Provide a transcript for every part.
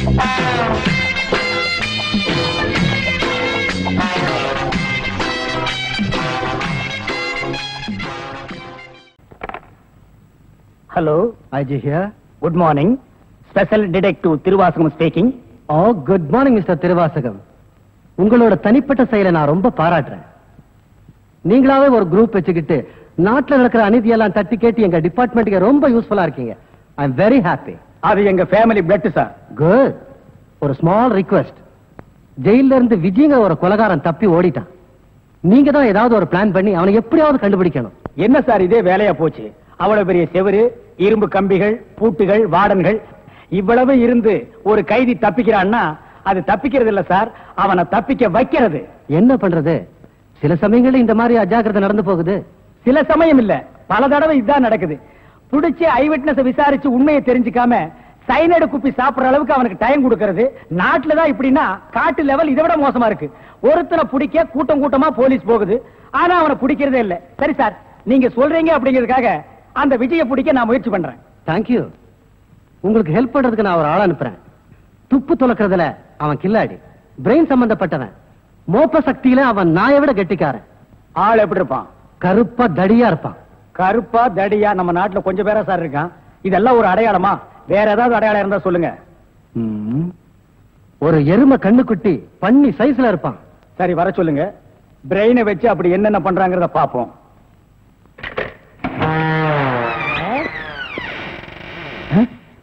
Hello, IG here. good morning. Special Detective Tiruvasagam speaking. Oh, good morning, Mr. Tiruvasagam. உங்களோட தனிப்பட்ட செயலை நான் ரொம்ப பாராட்டுறேன். நீங்களாவே ஒரு குரூப் வச்சுக்கிட்டு நாட்டுல நடக்கிற அநீதியெல்லாம் தட்டி கேட்டு எங்க டிபார்ட்மெண்ட்டுக்கு ரொம்ப யூஸ்ஃபுல்லா இருக்கீங்க. I am very happy. அது எங்க ஃபேமிலி பிளட் சார். குட். ஒரு ஸ்மால் ரிக்வெஸ்ட். ஜெயில இருந்து விஜயங்க ஒரு கொலைகாரன் தப்பி ஓடிட்டான். நீங்க தான் ஏதாவது ஒரு பிளான் பண்ணி அவனை எப்படியாவது கண்டுபிடிக்கணும். என்ன சார் இதே வேலையா போச்சு? அவ்வளவு பெரிய செவரு, இரும்பு கம்பிகள், பூட்டுகள், வார்டன்கள் இவ்வளவு இருந்து ஒரு கைதி தப்பிக்கிறான்னா அது தப்பிக்கிறது இல்ல சார், அவனை தப்பிக்க வைக்கிறது. என்ன பண்றது? சில சமயங்களில் இந்த மாதிரி அஜாக்கிரதை நடந்து போகுது. சில சமயம் இல்ல, பல தடவை இதுதான் நடக்குது. புடிச்சு ஐ விட்னஸ் விசாரிச்சு உண்மையை தெரிஞ்சுக்காம சைனடு குப்பி சாப்பிடுற அளவுக்கு அவனுக்கு டைம் கொடுக்கறது. நாட்டுலதான் இப்படின்னா காட்டு லெவல் இதை விட மோசமா இருக்கு. ஒருத்தனை பிடிக்க கூட்டம் கூட்டமா போலீஸ் போகுது, ஆனா அவனை பிடிக்கிறதே இல்ல. சரி சார், நீங்க சொல்றீங்க அப்படிங்கிறதுக்காக அந்த விஜய பிடிக்க நான் முயற்சி பண்றேன். தேங்க்யூ. உங்களுக்கு ஹெல்ப் பண்றதுக்கு நான் ஒரு ஆள் அனுப்புறேன். துப்பு துலக்கிறதுல அவன் கில்லாடி, பிரெயின் சம்பந்தப்பட்டவன். மோப்ப சக்தியில அவன் நாயை விட கெட்டிக்காரன். ஆள் எப்படி இருப்பான்? கருப்பா தடியா இருப்பான். கருப்பா தடியா நம்ம நாட்டுல கொஞ்சம் பேரா சார் இருக்கான். இதெல்லாம் ஒரு அடையாளமா? வேற ஏதாவது அடையாளம் இருந்தா சொல்லுங்க. ஒரு எருமை கண்ணுக்குட்டி பண்ணி சைஸ்ல இருப்பான். சரி, வர சொல்லுங்க. பிரெயினை வச்சு அப்படி என்னென்ன பண்றாங்கறத பாப்போம்.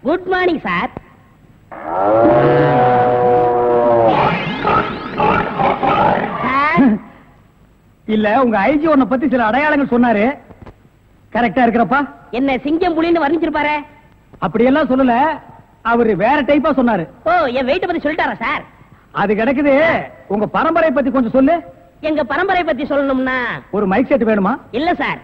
Good morning sir. இல்ல, உங்க ஐஜி உன்னை பத்தி சில அடையாளங்கள் சொன்னாரு. கரெக்டா இருக்கிறப்பா? என்ன சிங்கம் புலின்னு வர்ணிச்சிருப்பாரு? அப்படியெல்லாம் சொல்லல, அவரு வேற டைப்பா சொன்னாரு. ஓ, என் வெயிட்ட பத்தி சொல்லிட்டாரா சார்? அது கிடக்குது. உங்க பரம்பரை பத்தி கொஞ்சம் சொல்லு. எங்க பரம்பரை பத்தி சொல்லணும்னா ஒரு மைக் செட் வேணுமா? இல்ல சார்,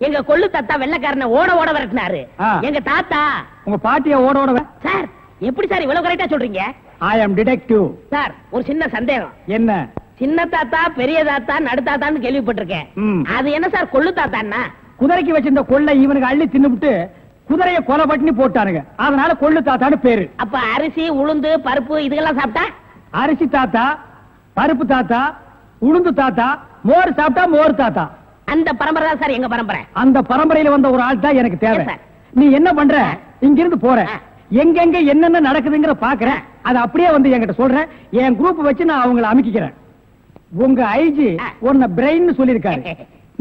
எங்க கொள்ளு தாத்தா வெள்ளக்காரனை ஓட ஓட விரட்டினாரு. எங்க தாத்தா. உங்க பாட்டிய ஓட ஓட சார், எப்படி சார் இவ்வளவு கரெக்டா சொல்றீங்க? ஐ அம் டிடெக்டிவ். சார், ஒரு சின்ன சந்தேகம். என்ன? சின்ன தாத்தா, பெரிய தாத்தா, நடு தாத்தான்னு கேள்விப்பட்டிருக்கேன். அது என்ன சார் கொள்ளு தாத்தான்னா? குதிரைக்கு வச்சிருந்த கொள்ளை இவனுக்கு அள்ளி தின்னுபிட்டு குதிரைய கொலை பட்டினி போட்டானுங்க, அதனால கொள்ளு தாத்தான்னு பேரு. அப்ப அரிசி, உளுந்து, பருப்பு இதெல்லாம் சாப்பிட்டா? அரிசி தாத்தா, பருப்பு தாத்தா, உளுந்து தாத்தா, மோர் சாப்பிட்டா மோர் தாத்தா. அந்த பரம்பரை தான் சார் எங்க பரம்பரை. அந்த பரம்பரையில வந்த ஒரு ஆள் தான் எனக்கு தேவை. நீ என்ன பண்ற? இங்கிருந்து போற, எங்கெங்க என்னென்ன நடக்குதுங்கிற பாக்குறேன். அது அப்படியே வந்து என்கிட்ட சொல்றேன். என் குரூப் வச்சு நான் அவங்களை அமைக்கிறேன். உங்க ஐஜி உன்ன பிரெயின் சொல்லிருக்காரு.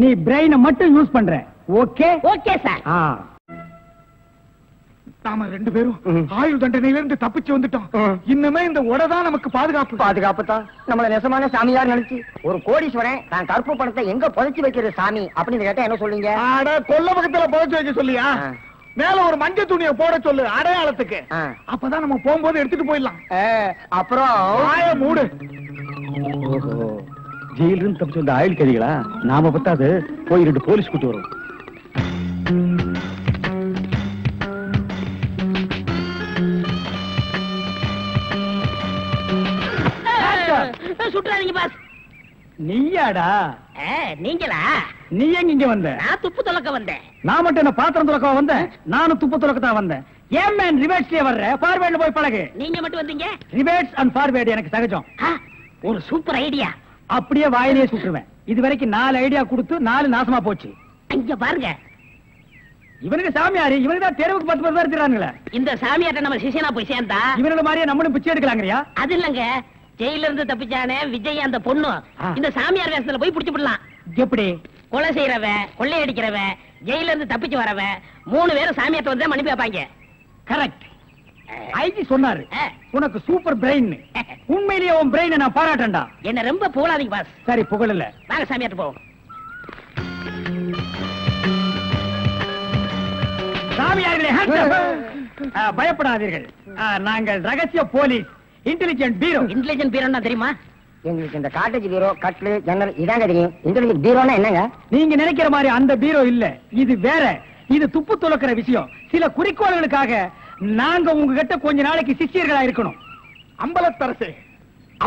நீ பிரெயினை மட்டும் யூஸ் பண்ற. ஓகே? Okay sir. நாம ரெண்டு பேரும் ஆயுள் தண்டனையில இருந்து தப்பிச்சு வந்துட்டோம். இன்னுமே இந்த உடதான் நமக்கு பாதுகாப்பு. பாதுகாப்பு தான். நம்மள நெசமான சாமியார் நினைச்சு ஒரு கோடீஸ்வரன் தான் கருப்பு பணத்தை எங்க புதைச்சு வைக்கிறது சாமி அப்படின்னு கேட்டா என்ன சொல்றீங்க? அட, கொல்ல பக்கத்துல புதைச்சு வைக்க சொல்லியா? மேல ஒரு மஞ்சள் துணியை போட சொல்லு அடையாளத்துக்கு. அப்பதான் நம்ம போகும்போது எடுத்துட்டு போயிடலாம். அப்புறம் ஆய மூடு. ஜெயில இருந்து தப்பிச்சு வந்த ஆயுள் கைதிகளா? நாம பத்தாது, போய் 2 போலீஸ் கூட்டி வரும். சுற்றாதீங்க பாஸ். நீயாடா? நீங்களா? நீ எங்க இங்க வந்த? நான் துப்பு துலக்க வந்தேன். நான் மட்டும் என்ன பாத்திரம் துலக்க வந்தேன்? நானும் துப்பு துலக்க தான் வந்தேன். ஏன் மேன் ரிவர்ஸ்லயே வர்ற? ஃபார்வர்ட்ல போய் பழகு. நீங்க மட்டும் வந்தீங்க? ரிவர்ஸ் அண்ட் ஃபார்வர்ட் எனக்கு சகஜம். ஒரு சூப்பர் ஐடியா. அப்படியே வாயிலே சுட்டுருவேன். இதுவரைக்கும் 4 ஐடியா கொடுத்து 4 நாசமா போச்சு. இங்க பாருங்க, இவனுக்கு சாமியாரு, இவனுக்கு தான் தெருவுக்கு 10 பேர் இருக்கிறாங்களே. இந்த சாமியார்ட்ட நம்ம சிஷியனா போய் சேர்ந்தா இவனோட மாதிரியே நம்மளும் பிச்சை எடுக்கலாங்கறியா? அது இல்லங்க, ஜெயில இருந்து தப்பிச்சானே விஜய் அந்த பொண்ணு இந்த சாமியார் வேஷத்துல போய் புடிச்சு விடலாம். எப்படி? கொலை செய்யறவன், கொள்ளையடிக்கிறவன், ஜெயில இருந்து தப்பிச்சு வரவன் 3 பேரும் சாமியார்ட்ட வந்து மன்னிப்பு வைப்பாங்க. கரெக்ட். ஐஜி சொன்னாரு உனக்கு சூப்பர் பிரெயின். உண்மையிலேயே உன் பிரெயினை நான் பாராட்டேன்டா. என்ன ரொம்ப புகழாதீங்க பாஸ். சரி, புகழல. வாங்க சாமியார்ட்ட போவோம். சாமியார்களே, பயப்படாதீர்கள். நாங்கள் ரகசிய போலீஸ், இன்டெலிஜென்ட் பீரோ. இன்டெலிஜென்ட் பீரோன்னா தெரியுமா? எங்களுக்கு இந்த காட்டேஜ் பீரோ, கட்லு, ஜன்னல் இதாங்க தெரியும். இன்டெலிஜென்ட் பீரோனா என்னங்க? நீங்க நினைக்கிற மாதிரி அந்த பீரோ இல்ல, இது வேற. இது துப்பு துலக்கிற விஷயம். சில குறிக்கோள்களுக்காக நாங்க உங்ககிட்ட கொஞ்ச நாளைக்கு சிஷியர்களா இருக்கணும். அம்பலத்தரசே,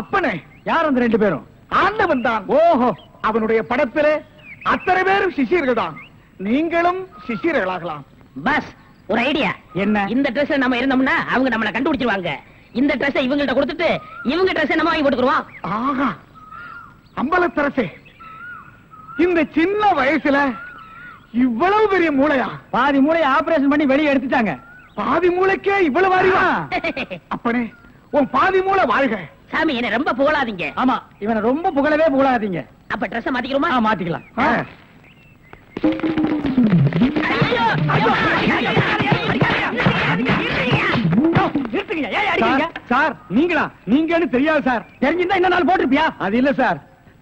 அப்பனே, யார் அந்த 2 பேரும்? ஆண்டவன் தான். ஓஹோ, அவனுடைய படத்திலே அத்தனை பேரும் சிஷியர்கள் தான். நீங்களும் சிஷியர்களாகலாம். பாஸ், ஒரு ஐடியா. என்ன? இந்த ட்ரெஸ்ல நம்ம இருந்தோம்னா அவங்க நம்மள கண்டுபிடிச்சிருவாங்க. இந்த ட்ரெஸ் இவங்கள்ட்ட கொடுத்துட்டு இவங்க ட்ரெஸ் நம்ம வாங்கி போட்டுக்குருவோம். ஆஹா, அம்பலத்தரசே, இந்த சின்ன வயசுல இவ்வளவு பெரிய மூளையா? பாதி மூளையை ஆபரேஷன் பண்ணி வெளியே எடுத்துட்டாங்க. பாதி மூளைக்கே இவ்வளவு அறிவா? அப்பனே, உன் பாதி மூளை வாழ்க. சாமி, என்ன ரொம்ப புகழாதீங்க. ஆமா, இவனை ரொம்ப புகழவே புகழாதீங்க. அப்ப ட்ரெஸ் மாத்திக்கிறோமா? மாத்திக்கலாம். சார், நீங்கன்னு தெரியாது சார். தெரிஞ்சிருந்தா இந்த நாள் போட்டிருப்பியா? அது இல்ல சார்,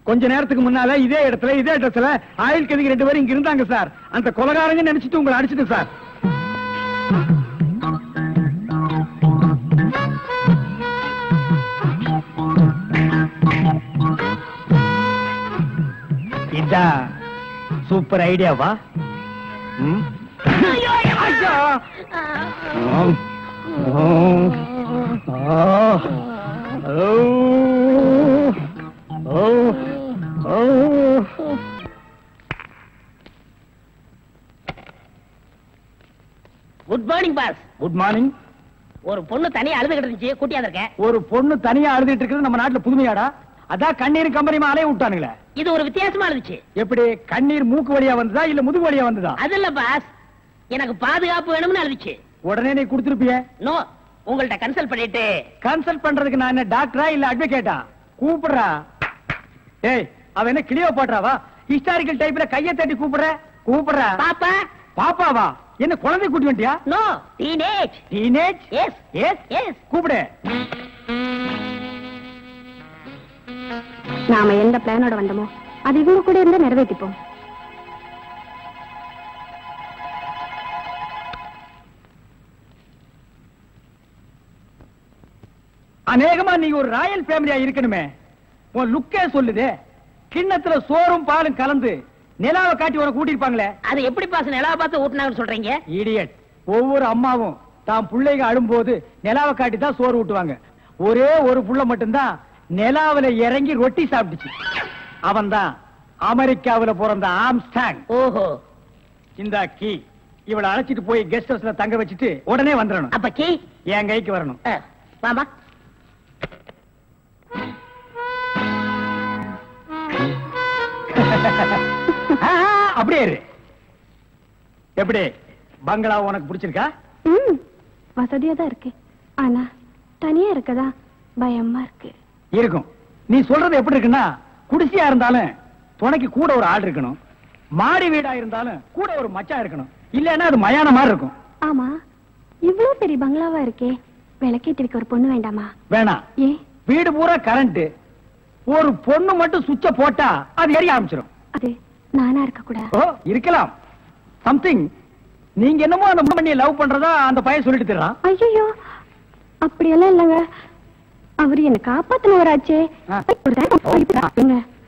கொஞ்ச நேரத்துக்கு முன்னால இதே இடத்துல இதே இடத்துல ஆயில் கதிக்கு 2 பேரும் இங்க இருந்தாங்க சார். அந்த கொலகாரங்க நினைச்சிட்டு உங்களை அடிச்சிட்டு சார். இதான் சூப்பர் ஐடியாவா? Good morning boss. Good morning. ஒரு பொண்ணு தனியா அழுதுகிட்டு இருந்துச்சு, கூட்டியா இருக்கேன். ஒரு பொண்ணு தனியா அழுதுட்டு இருக்கிறது நம்ம நாட்டுல புதுமையாடா? அதான் கண்ணீர் கம்பெனிமா அலைய விட்டானுங்களே. இது ஒரு வித்தியாசமா இருந்துச்சு. எப்படி? கண்ணீர் மூக்கு வழியா வந்ததா இல்ல முதுகு வழியா வந்ததா? அது இல்ல பாஸ், எனக்கு பாதுகாப்பு வேணும்னு அழுதுச்சு. உடனே நீ கொடுத்திருப்பிய? நோ, உங்கள்ட்ட கன்சல்ட் பண்ணிட்டு. கன்சல்ட் பண்றதுக்கு நான் என்ன டாக்டரா இல்ல அட்வொகேட்டா? கூப்பிடுறா. ஏய், அவ என்ன கிளியோபாட்ராவா? ஹிஸ்டாரிக்கல் டைப்ல கையை தட்டி கூப்பிடுறா. பாப்பா. பாப்பாவா? என்ன குழந்தை கூட்டி வந்துட்டியா? No, teenage. Teenage? Yes yes yes. கூப்பிடு. நாம எந்த பிளானோட வந்தோமோ அது இவங்க கூட இருந்து நிறைவேற்றிப்போம். அநேகமா நீங்க ஒரு ராயல் ஃபேமிலியா இருக்கணுமே. உன் லுக்கே சொல்லுதே. கிண்ணத்துல சோறும் பாலும் கலந்து நிலாவை காட்டி உன கூட்டிருப்பாங்களே. அது எப்படி பாஸ் நிலாவை பார்த்து ஊட்டினாங்கன்னு சொல்றீங்க? இடியட். ஒவ்வொரு அம்மாவும் தாம் பிள்ளைங்க அழும்போது நிலாவை காட்டி தான் சோறு ஊட்டுவாங்க. ஒரே ஒரு புள்ள மட்டும்தான் நிலாவில இறங்கி ரொட்டி சாப்பிட்டுச்சு. அவன் தான் அமெரிக்காவில பிறந்த ஆம்ஸ்டாங். ஓஹோ. இந்த கீ இவளை அழைச்சிட்டு போய் கெஸ்ட் ஹவுஸ்ல தங்க வச்சுட்டு உடனே வந்துடணும். அப்ப கீ என் கைக்கு வரணும். வாமா. அப்படியே இரு. எப்படி பங்களா உனக்கு பிடிச்சிருக்கா? வசதியா தான் இருக்கு, ஆனா தனியா இருக்கதா பயமா இருக்கு. இருக்கும். நீ சொல்றது எப்படி இருக்குன்னா, குடிசையா இருந்தாலும் துணைக்கு கூட ஒரு ஆள் இருக்கணும், மாடி வீடா இருந்தாலும் கூட ஒரு மச்சான் இருக்கணும். இல்லன்னா அது மயான மாதிரி இருக்கும். ஆமா, இவ்வளவு பெரிய பங்களாவா இருக்கே, விளக்கேற்றிருக்க ஒரு பொண்ணு வேண்டாமா? வேணாம். ஏன்? வீடு பூரா கரண்ட், ஒரு பொண்ணு மட்டும் சுவிட்ச போட்டா அது எரிய ஆரம்பிச்சிடும். அது நானா இருக்க கூட? ஓ, இருக்கலாம். சம்திங். நீங்க என்னமோ அந்த பொண்ணை லவ் பண்றதா அந்த பையன் சொல்லிட்டு தர்றான். ஐயோ, அப்படியெல்லாம் இல்லங்க. அவரு என்ன காப்பாத்தினவராச்சே.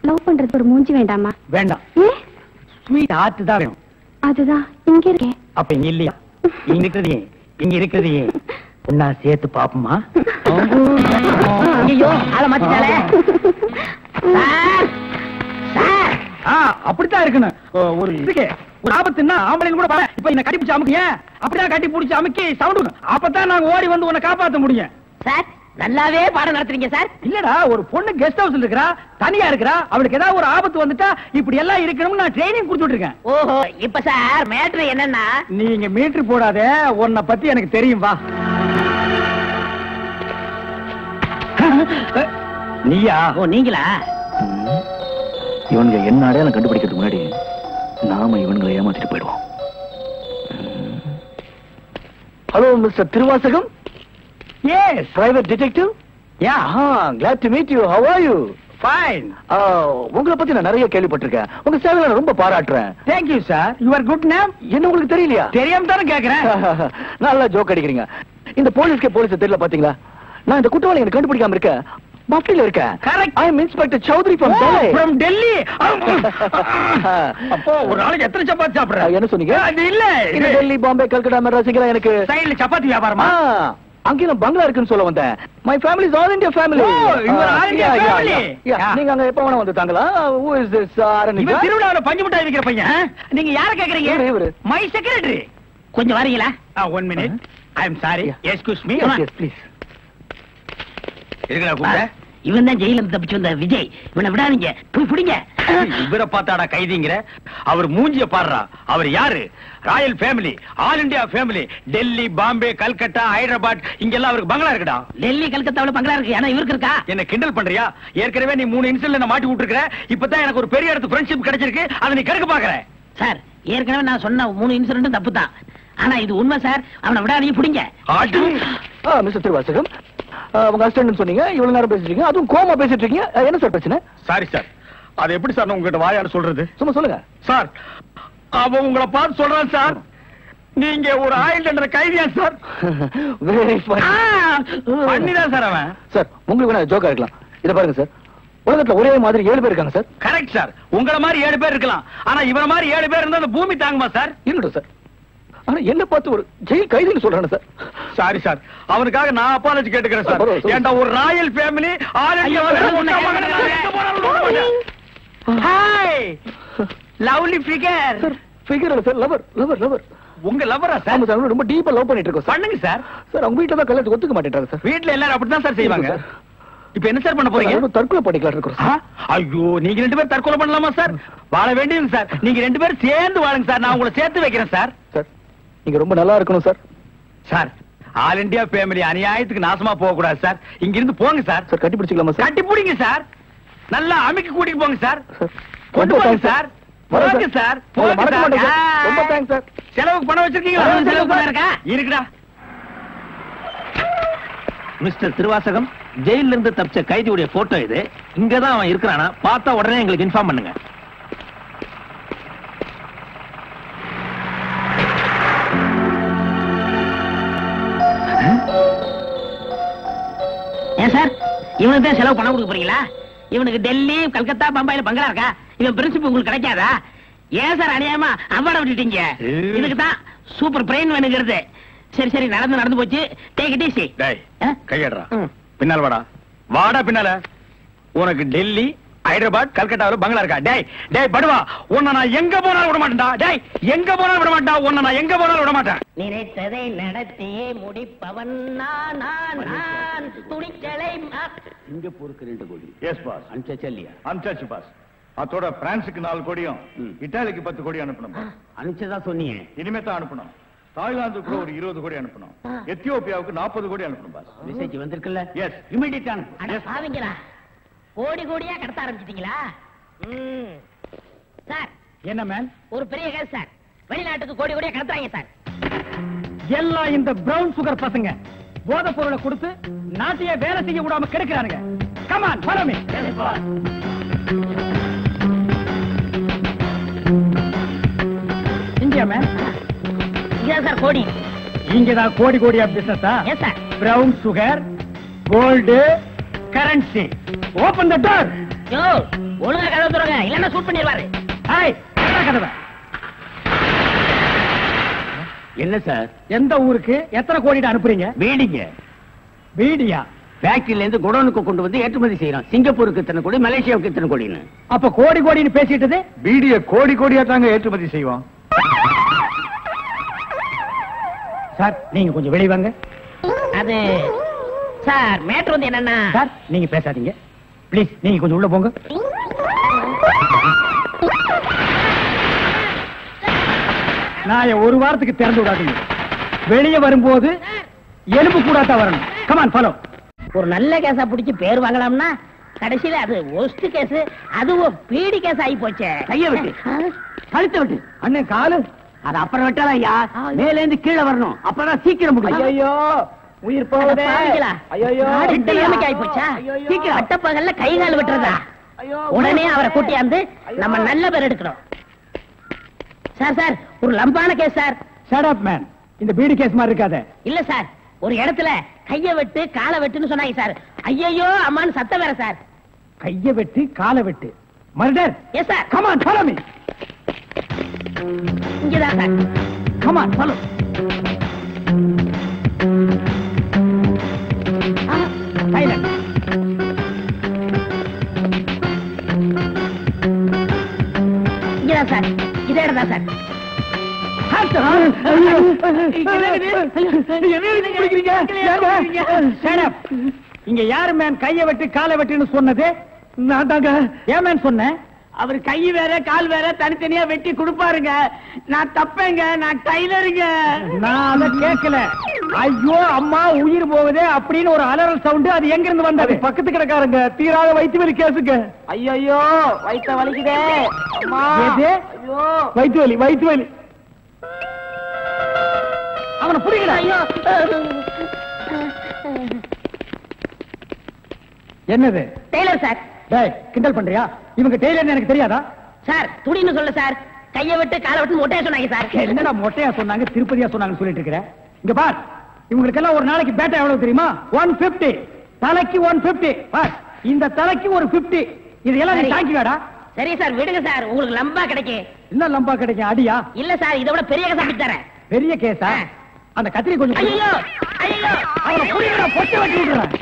லவ் பண்றது ஒரு மூஞ்சி வேண்டாமா? வேண்டாம். ஏன்? ஸ்வீட் ஹார்ட் தான் வேணும். அதுதான் இங்க இருக்கேன். அப்ப இங்க இல்லையா? இங்க இருக்கிறது ஒன்னா சேர்த்து பாப்போமா? ஐயோ, ஆள மாத்திட்டாளே. சார், அப்படித்தான் இருக்கணும். ஒரு ஆபத்துன்னா ஆம்பளை கூட பாரு. இப்ப என்ன கட்டி பிடிச்சு அமுக்கிய, அப்படிதான் கட்டி பிடிச்சு அமுக்கி சவுண்ட், அப்பதான் நாங்க ஓடி வந்து உன்னை காப்பாத்த முடியும். சார், நல்லாவே பாடம் நடத்துறீங்க சார். இல்லடா, ஒரு பொண்ணு கெஸ்ட் ஹவுஸ்ல இருக்கறா, தனியா இருக்கறா, அவளுக்கு ஏதாவது ஒரு ஆபத்து வந்துட்டா இப்படி எல்லாம் இருக்கணும்னு நான் ட்ரைனிங் கொடுத்துட்டு இருக்கேன். ஓஹோ, இப்ப சார் மேட்ரு என்னன்னா, நீங்க மீட்டர் போடாத, உன்னை பத்தி எனக்கு தெரியும். வா. நீயா? ஓ, நீங்களா? இவனுங்க என்ன அடையாளம் கண்டுபிடிக்கிறதுக்கு முன்னாடி நாம இவனுங்களை ஏமாத்திட்டு போயிடுவோம். Hello mister Thiruvasagam. Yes, private detective. Yeah. Glad to meet you. How are you? Fine. உங்களை பத்தி நான் நிறைய கேள்விப்பட்டிருக்கேன். உங்க சேவையை நான் ரொம்ப பாராட்டுறேன். Thank you, sir. Your good name? என்ன உங்களுக்கு தெரியலையா? தெரியாம தானே கேக்குறேன். நல்லா ஜோக் அடிக்கிறீங்க. இந்த போலீஸ்க்கு போலீஸ் தெரியல பாத்தீங்களா? நான் இந்த குற்றவாளி எனக்கு கண்டுபிடிக்காம இருக்கேன். மஃப்டில இருக்கேன். Correct. I am Inspector Chowdhury from Delhi. From Delhi. அப்போ ஒரு நாளைக்கு எத்தனை சப்பாத்தி சாப்பிடுற? என்ன சொன்னீங்க? அது இல்ல. இந்த டெல்லி, பாம்பே, கல்கட்டா, மெட்ராஸ் இங்கலாம் எனக்கு சைடுல சப்பாத்தி வியாபாரமா? அங்கேயும் பங்களா இருக்குன்னு சொல்ல வந்தேன். My family is all India family. Oh, you are all India family. நீங்க அங்க எப்ப வேணா வந்து தாங்களா? Who is this? இவன் திருவிழாவுல பஞ்சு மிட்டாய் விக்கிற பையன். நீங்க யார கேக்குறீங்க? இவரு. My secretary. கொஞ்சம் வரீங்களா? 1 minute. I am sorry. Excuse me. Yes, please. இருக்கடா கூப்பிட்ட? இவன் தான் ஜெயில இருந்து தப்பிச்சு வந்த விஜய். இவனை விடாதீங்க, போய் பிடிங்க. இவரை பார்த்தாடா கைதிங்கிற? அவர் மூஞ்சிய பாடுறா. அவர் யாரு? Royal family, all India family. Delhi, Bombay, Calcutta, Hyderabad, இங்கெல்லாம் அவருக்கு பங்களா இருக்குடா. டெல்லி கல்கத்தாவுல பங்களா இருக்கு, ஆனா இவருக்கு இருக்கா? என்ன கிண்டல் பண்றியா? ஏற்கனவே நீ 3 இன்சிடென்ட்ல நான் மாட்டி விட்டுருக்க. இப்பதான் எனக்கு ஒரு பெரிய இடத்து ஃப்ரெண்ட்ஷிப் கிடைச்சிருக்கு. அதை நீ கெடுக்க பாக்குற. சார், ஏற்கனவே நான் சொன்ன 3 இன்சிடென்ட்டும் தப்பு தான். ஆனா இது உண்மை சார். அவனை விடாதீங்க, பிடிங்க. மிஸ்டர் திருவாசகம், உங்க அசிஸ்டன்ட் சொன்னீங்க, இவ்வளவு நேரம் பேசிட்டு இருக்கீங்க, அதுவும் கோமா பேசிட்டு இருக்கீங்க. என்ன சார் பிரச்சனை? சாரி சார், அது எப்படி சார் உங்ககிட்ட வாயால சொல்றது? சும்மா சொல்லுங்க சார். அவன் உங்களை பார்த்து சொல்றான் சார், நீங்க ஒரு ஆயுள் தண்டனை கைதியா சார். பண்ணிதான் சார் அவன். சார், உங்களுக்கு வேணா ஜோக்கா இருக்கலாம். இத பாருங்க சார், உலகத்துல ஒரே மாதிரி 7 பேர் இருக்காங்க சார். கரெக்ட் சார், உங்களை மாதிரி 7 பேர் இருக்கலாம். ஆனா இவர மாதிரி 7 பேர் இருந்தா அந்த பூமி தாங்குமா சார்? இருக்கட்டும் சார். ஆனா என்ன பார்த்து ஒரு ஜெயில் கைதின்னு சொல்றானே சார். சாரி சார், அவனுக்காக நான் அப்பாலஜி கேட்டுக்கிறேன் சார். ஏன்டா ஒரு Royal family hi lovely figure. Figure இல்ல சார், லவர் லவர் லவர். உங்க லவரா சார்? சார் ரொம்ப டீப்பா லவ் பண்ணிட்டு இருக்கோம். பண்ணுங்க சார். சார் அவங்க வீட்ல தான் கல்யாணத்துக்கு ஒத்துக்க மாட்டேன்றாங்க சார். வீட்ல எல்லாரும் அப்படிதான் சார் செய்வாங்க. இப்ப என்ன சார் பண்ண போறீங்க? தற்கொலை பண்ணிக்கலாம் இருக்கோம். ஐயோ, நீங்க 2 பேரும் தற்கொலை பண்ணலாமா சார்? வாழ வேண்டியது சார். நீங்க 2 பேரும் சேர்ந்து வாழுங்க சார். நான் உங்களை சேர்த்து வைக்கிறேன் சார். சார், நீங்க ரொம்ப நல்லா இருக்கணும் sir. Sir, all India family அநியாயத்துக்கு நாசமா போக கூடாது சார். இங்க இருந்து போங்க சார். சார், கட்டி பிடிச்சிக்கலாமா சார்? கட்டி பிடிங்க சார். நல்லா அமைக்க கூட்டிட்டு போங்க சார். கொண்டு போங்க சார். போங்க சார். ரொம்ப தேங்க்ஸ் சார். செலவுக்கு பணம் வச்சிருக்கீங்களா? செலவு பணம் இருக்கா? இருக்குடா. மிஸ்டர் திருவாசகம், ஜெயில இருந்து தப்பிச்ச கைதியுடைய போட்டோ இது. இங்கதான் அவன் இருக்கிறானா? பார்த்தா உடனே எங்களுக்கு இன்ஃபார்ம் பண்ணுங்க. ஏன் சார், இவனுக்கு தான் செலவு பணம் கொடுக்க போறீங்களா? இவனுக்கு டெல்லி, கல்கத்தா, பம்பாயில பங்களா இருக்கா? இவன் பிரின்சிபல் உங்களுக்கு கிடைக்காதா? ஏன் சார் அநியாயமா அவார்ட விட்டுட்டீங்க? இதுக்கு தான் சூப்பர் பிரெயின் வேணுங்கிறது. சரி சரி, நடந்து போச்சு. Take it easy. டேய், கையடறா. பின்னால வாடா. வாடா பின்னால. உனக்கு டெல்லி, ஹைதராபாத், கல்கட்டாவில் பங்களா இருக்கா? டேய் டேய் படுவா, உன்னை நான் எங்க போனாலும் விட மாட்டேன்டா. டேய், எங்க போனாலும் விட மாட்டா. உன்னை நான் எங்க போனாலும் விட மாட்டேன். நினைத்ததை நடத்தியே முடிப்பவன் நான். துணிச்சலை சிங்கப்பூருக்கு 2 கோடி. Yes boss. அனுப்பிச்சாச்சு பாஸ். அதோட பிரான்ஸுக்கு 4 கோடியும் இத்தாலிக்கு 10 கோடி அனுப்பணும். அனுப்பிச்சதா சொன்னீங்க? இனிமே தான் அனுப்பணும். தாய்லாந்துக்கு கூட ஒரு 20 கோடி அனுப்பணும். எத்தியோப்பியாவுக்கு 40 கோடி அனுப்பணும் பாஸ். மெசேஜ் வந்திருக்குல்ல? எஸ், இமிடியேட் அனுப்பு. சாவிங்களா, கோடி கோடியா கடத்த ஆரம்பிச்சிட்டீங்களா? சார், என்ன மேன்? ஒரு பெரிய கேஸ் சார். வெளிநாட்டுக்கு கோடி கோடியா கடத்துறாங்க சார். எல்லாம் இந்த பிரவுன் சுகர் பசங்க போதை பொருளை கொடுத்து நாட்டையே வேலை செய்ய விடாம கெடுக்கிறானுங்க. Come on, follow me. India man. இங்கதான் சார் கோடி. இங்கதான் கோடி கோடியா பிசினஸா? Yes sir. Brown sugar, gold, currency. Open the door. Yo, ஒழுங்கா கதவை திறங்க, இல்லன்னா ஷூட் பண்ணிடுவாரு. ஹாய், கதவை. என்ன சார்? எந்த ஊருக்கு எத்தனை கோடி அனுப்புறீங்க? வீடிங்க. வீடியா? ஃபேக்டரியில இருந்து குடோனுக்கு கொண்டு வந்து ஏற்றுமதி செய்யறோம். சிங்கப்பூருக்கு இத்தனை கோடி, மலேசியாவுக்கு இத்தனை கோடின்னு. அப்ப கோடி கோடின்னு பேசிட்டது? வீடிய கோடி கோடியா தாங்க ஏற்றுமதி செய்வோம். சார், நீங்க கொஞ்சம் வெளிய வாங்க. அது சார், மேட்டர் வந்து என்னன்னா சார், நீங்க பேசாதீங்க ப்ளீஸ். நீங்க கொஞ்சம் உள்ள போங்க. நான் ஒரு வாரத்துக்கு திறந்து விடாதீங்க. வெளியே வரும்போது எலும்பு கூடாதா வரணும். Come on, follow. ஒரு நல்ல கேஸா பிடிச்சு பேர் வாங்கலாம்னா கடைசியில அது ஒஸ்ட் கேஸ், அதுவும் பீடி கேஸ் ஆகி போச்சே. கைய விட்டு, கழுத்த விட்டு. அண்ணன் காலு அது அப்புறம் விட்டாலும் ஐயா, மேல இருந்து கீழே வரணும். அப்பதான் சீக்கிரம் முடியும். ஐயோ, உயிர் போகுதே. ஐயோ, ஆகி போச்சா? சீக்கிரம் அட்டப்பகல்ல கை கால் விட்டுறதா? உடனே அவரை கூட்டியாந்து நம்ம நல்ல பேர் எடுக்கணும். சார் சார், ஒரு லம்பான case sir. Shut up man. இந்த பீடி கேஸ் மாதிரி இருக்காதே. இல்ல சார், ஒரு இடத்துல கைய வெட்டு காலை வெட்டுன்னு சொன்னாங்க சார். ஐயோ அம்மான்னு சத்தம் வேற சார். கைய வெட்டு காலை வெட்டு, murder. Yes sir. Come on, follow me. இங்கதான் sir. Come on, follow. Silent. இங்கதான் சார். இதே இடம் தான் சார். இங்க யாரு மேன் கைய வெட்டு காலை வெட்டுன்னு சொன்னது? நான் தாங்க. ஏன் மேன் சொன்னேன்? அவர் கை வேற கால் வேற தனித்தனியா வெட்டி கொடுப்பாருங்க. நான் தப்பேங்க, நான் டைலருங்க. நான் அத கேட்கல. ஐயோ அம்மா உயிர் போகுதே அப்படின்னு ஒரு அலறல் சவுண்ட். அது எங்க இருந்து வந்தது? பக்கத்து கிடக்காரங்க தீராத வயிற்று வலி கேசுங்க. ஐயோ வயித்த வலிக்குதே அம்மா. ஐயோ வயிற்று வலி வயிற்று வலி. அவனை புரியல. ஐயோ என்னது? Tailor sir. டேய் கிண்டல் பண்றியா? இவங்க டெய்லர்னு எனக்கு தெரியாதா? சார் துணின்னு சொல்ல சார். கைய விட்டு காலை விட்டு மொட்டையா சொன்னாங்க சார். என்னடா மொட்டையா சொன்னாங்க திருப்பதியா சொன்னாங்கன்னு சொல்லிட்டு இருக்கிறேன். இங்க பார், இவங்களுக்கெல்லாம் ஒரு நாளைக்கு பேட்டா எவ்வளவு தெரியுமா? 150. தலைக்கு 150. பார், இந்த தலைக்கு ஒரு 50. இதெல்லாம் நீ தாங்கிவாடா. சரி சார் விடுங்க சார், உங்களுக்கு லம்பா கிடைக்கும். என்ன லம்பா கிடைக்கும்? அடியா? இல்ல சார், இதை விட பெரிய கேஸ் அப்படி தரேன். பெரிய கேஸா? அந்த கத்திரி கொஞ்சம். ஐயோ ஐயோ அவனை புரியடா, பொட்டை வெட்டி விடுறேன்.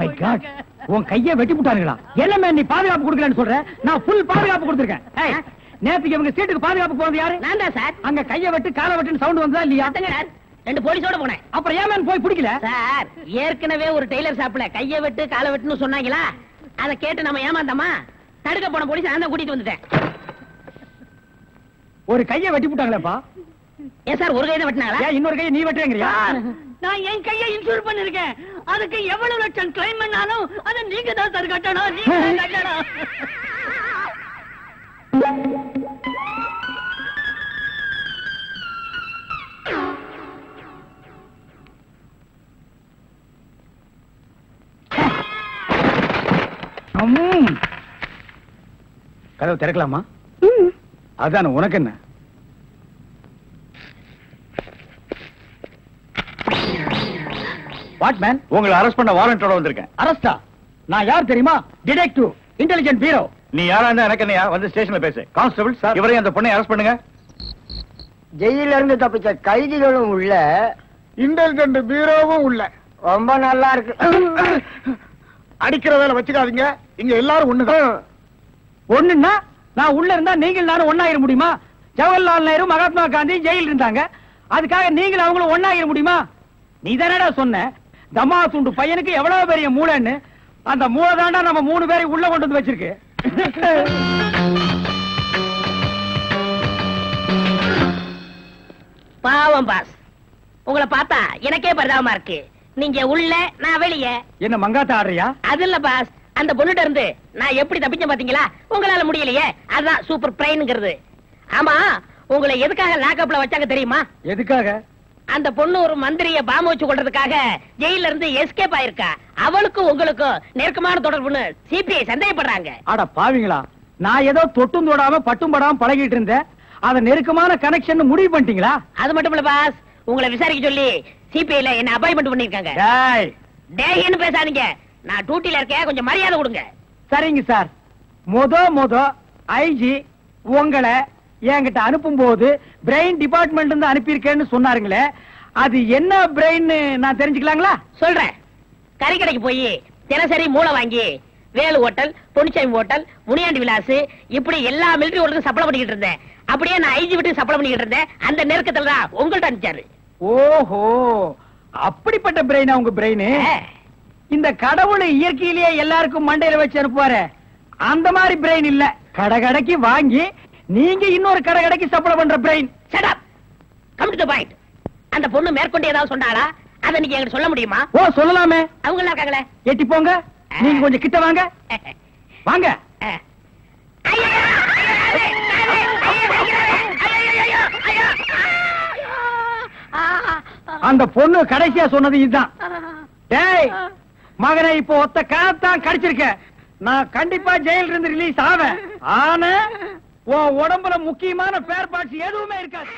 My God, உன் கையை வெட்டி விட்டானுங்களா? என்ன நீ பாதுகாப்பு கொடுக்கலன்னு சொல்ற? நான் ஃபுல் பாதுகாப்பு கொடுத்திருக்கேன். நேத்துக்கு இவங்க சீட்டுக்கு பாதுகாப்பு போனது யாரு? நான் தான் சார். அங்க கையை வெட்டு காலை வெட்டுன்னு சவுண்ட் வந்தா இல்லையா? ரெண்டு போலீஸோட போனேன். அப்புறம் ஏன் போய் பிடிக்கல? சார் ஏற்கனவே ஒரு டெய்லர் ஷாப்ல கையை வெட்டு காலை வெட்டுன்னு சொன்னாங்களா, அதை கேட்டு நம்ம ஏமாந்தோமா? தடுக்க போன போலீஸ் நான் தான் கூட்டிட்டு வந்துட்டேன். ஒரு கையை வெட்டி விட்டாங்களேப்பா. ஏன் சார் ஒரு கையை வெட்டினாங்களா? இன்னொரு கையை நீ வெட்டுறீங்கறியா? நான் என் கையை இன்சூர் பண்ணிருக்கேன். அதுக்கு எவ்வளவு லட்சம் கிளைம் பண்ணாலும் அதை நீங்க தான் சார் கட்டணும். நீங்க தான் கட்டணும். கதவு திறக்கலாமா? அதான உனக்கு என்ன? What man? உங்களை அரெஸ்ட் பண்ண வாரண்டோட வந்திருக்கேன். அரஸ்டா? நான் யார் தெரியுமா? Detective, intelligent bureau. நீ யாரா இருந்தா எனக்கு என்னையா? வந்து ஸ்டேஷன்ல பேசு. கான்ஸ்டபிள் சார், இவரையும் அந்த பொண்ணை அரெஸ்ட் பண்ணுங்க. ஜெயில இருந்து தப்பிச்ச கைதிகளும் உள்ள, இன்டெலிஜென்ட் பீரோவும் உள்ள. ரொம்ப நல்லா இருக்கு. அடிக்கிற வேலை வச்சுக்காதீங்க. இங்க எல்லாரும் ஒண்ணுதான். ஒண்ணுன்னா நான் உள்ள இருந்தா நீங்கள் நானும் ஒண்ணாயிர முடியுமா? ஜவஹர்லால் நேரு, மகாத்மா காந்தி ஜெயில இருந்தாங்க. அதுக்காக நீங்களும் அவங்களும் ஒண்ணாயிர முடியுமா? நீ தானடா சொன்ன தமா துண்டு பையனுக்கு எவ்வளவு பெரிய மூளைன்னு. அந்த மூளை தாண்டா நம்ம 3 பேரை உள்ள கொண்டு வந்து வச்சிருக்கு. பாவம் பாஸ், உங்களை பார்த்தா எனக்கே பரிதாபமா இருக்கு. நீங்க உள்ள, நான் வெளியே. என்ன மங்காத்த ஆடுறியா? அது இல்ல பாஸ், அந்த பொண்ணுட்ட இருந்து நான் எப்படி தப்பிச்சேன் பாத்தீங்களா? உங்களால முடியலையே, அதுதான் சூப்பர் பிரெயின்ங்கிறது. ஆமா, உங்களை எதுக்காக லாக்அப்ல வச்சாங்க தெரியுமா? எதுக்காக? அந்த பொண்ணு ஒரு மந்திரிய பாம்பு வச்சு கொள்றதுக்காக ஜெயில இருந்து எஸ்கேப் ஆயிருக்கா. அவளுக்கும் உங்களுக்கும் நெருக்கமான தொடர்புன்னு சிபிஐ சந்தேகப்படுறாங்க. அட பாவிங்களா, நான் ஏதோ தொட்டும் தொடாம பட்டும் படாம பழகிட்டு இருந்தேன். அத நெருக்கமான கனெக்ஷன் முடிவு பண்ணிட்டீங்களா? அது மட்டும் இல்ல பாஸ், உங்களை விசாரிக்க சொல்லி சிபிஐல என்ன அப்பாயின்மெண்ட் பண்ணிருக்காங்க. டேய்னு பேசாதீங்க, நான் டியூட்டில இருக்கேன், கொஞ்சம் மரியாதை கொடுங்க. சரிங்க சார். மொத ஐஜி உங்களை என்கிட்ட அனுப்பும் போது பிரெயின் டிபார்ட்மெண்ட் இருந்து அனுப்பியிருக்கேன்னு சொன்னாருங்களே, அது என்ன பிரெயின் நான் தெரிஞ்சுக்கலாங்களா? சொல்றேன். கறிக்கடைக்கு போய் தினசரி மூளை வாங்கி வேலு ஹோட்டல், பொன்னிச்சாமி ஹோட்டல், முனியாண்டி விலாஸ் இப்படி எல்லா மிலிட்டரி ஹோட்டலுக்கும் சப்ளை பண்ணிக்கிட்டு இருந்தேன். அப்படியே நான் ஐஜி விட்டு சப்ளை பண்ணிக்கிட்டு இருந்தேன். அந்த நெருக்கத்துல தான் உங்கள்ட்ட அனுப்பிச்சாரு. ஓஹோ, அப்படிப்பட்ட பிரெயினா உங்க பிரெயின்? இந்த கடவுள் இயற்கையிலேயே எல்லாருக்கும் மண்டையில வச்சு அனுப்புவாரு, அந்த மாதிரி பிரெயின் இல்ல. கடைக்கு வாங்கி நீங்க இன்னொரு கடைக்கு சப்ளை பண்ற brain. Shut up, come to the point. அந்த பொண்ணு மேற்கொண்டு ஏதாவது சொன்னாளா? அத நீங்க என்கிட்ட சொல்ல முடியுமா? ஓ சொல்லலாமே. அவங்க எல்லாம் இருக்காங்களே. எட்டி போங்க, நீங்க கொஞ்சம் கிட்ட வாங்க. வாங்க. அந்த பொண்ணு கடைசியா சொன்னது இதுதான். டேய் மகனை, இப்போ ஒத்த காத்தான் கடிச்சிருக்க. நான் கண்டிப்பா ஜெயில இருந்து ரிலீஸ் ஆவேன். ஆனா உன் உடம்புல முக்கியமான பேர் பார்ட்ஸ் எதுவுமே இருக்காது.